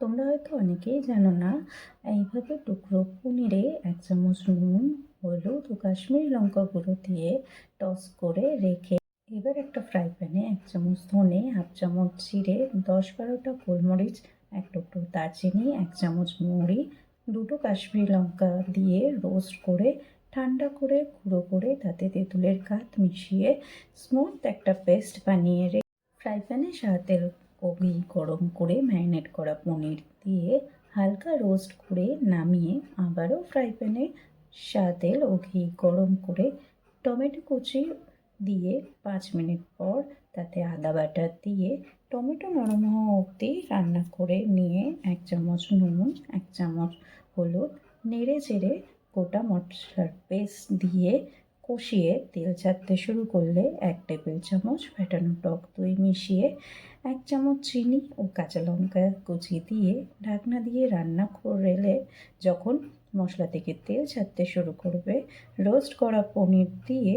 তোমরা হয়তো অনেকেই জানো না, এইভাবে টুকরো পনিরে 1 চামচ নুন, হলুদ ও কাশ্মীরি লঙ্কা গুঁড়ো দিয়ে টস করে রেখে এবার একটা ফ্রাই প্যানে 1 চামচ ধনে, 1/2 চামচ জিরে, 10-12টা গোলমরিচ, 1 টুকরো দারচিনি, 1 চামচ মৌরি, 2টো কাশ্মীরি লঙ্কা দিয়ে রোস্ট করে ঠান্ডা করে গুঁড়ো করে তাতে তেঁতুলের কাঠ মিশিয়ে স্মুথ একটা পেস্ট বানিয়ে ফ্রাই প্যানে সাদা তেল ও ঘি গরম করে ম্যারিনেট করা পনির দিয়ে হালকা রোস্ট করে নামিয়ে আবারও ফ্রাই প্যানে সাদা তেল ও ঘি গরম করে টমেটো কুচি দিয়ে 5 মিনিট পর তাতে আদা বাটা দিয়ে টমেটো নরম হওয়া অবধি রান্না করে নিয়ে 1 চামচ নুন, 1 চামচ হলুদ নেড়ে চেড়ে গোটা মশলার পেস্ট দিয়ে কষিয়ে তেল ছাড়তে শুরু করলে 1 টেবিল চামচ ফেটানো টক দই মিশিয়ে 1 চামচ চিনি ও কাঁচা লঙ্কা কুচি দিয়ে ঢাকনা দিয়ে রান্না করলে যখন মশলা থেকে তেল ছাড়তে শুরু করবে, রোস্ট করা পনির দিয়ে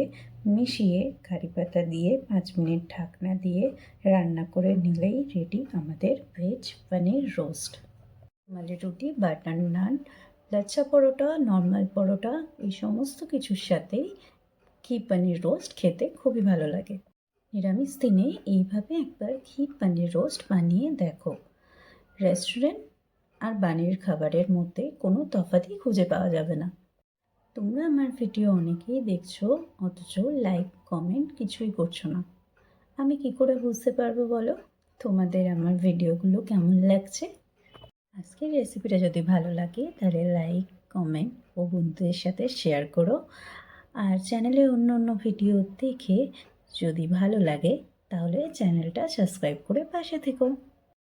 মিশিয়ে কারি পাতা দিয়ে 5 মিনিট ঢাকনা দিয়ে রান্না করে নিলেই রেডি আমাদের ভেজ পনির রোস্ট। রুমালি রুটি, বাটার নান, লাচ্ছা পরোটা, নর্মাল পরোটা এই সমস্ত কিছুর সাথেই ঘি পনির রোস্ট খেতে খুবই ভালো লাগে। নিরামিষ দিনে এইভাবে একবার ঘি পনির রোস্ট বানিয়ে দেখো। রেস্টুরেন্ট আর বাড়ির খাবারের মধ্যে কোনো তফাৎই খুঁজে পাওয়া যাবে না। তোমরা আমার ভিডিও অনেকেই দেখছো, অথচ লাইক কমেন্ট কিছুই করছো না। আমি কি করে বুঝতে পারবো বলো তোমাদের আমার ভিডিওগুলো কেমন লাগছে? আজকের রেসিপিটা যদি ভালো লাগে তাহলে লাইক, কমেন্ট ও বন্ধুদের সাথে শেয়ার করো। আর চ্যানেলে অন্য অন্য ভিডিও দেখে যদি ভালো লাগে তাহলে চ্যানেলটা সাবস্ক্রাইব করে পাশে থেকো।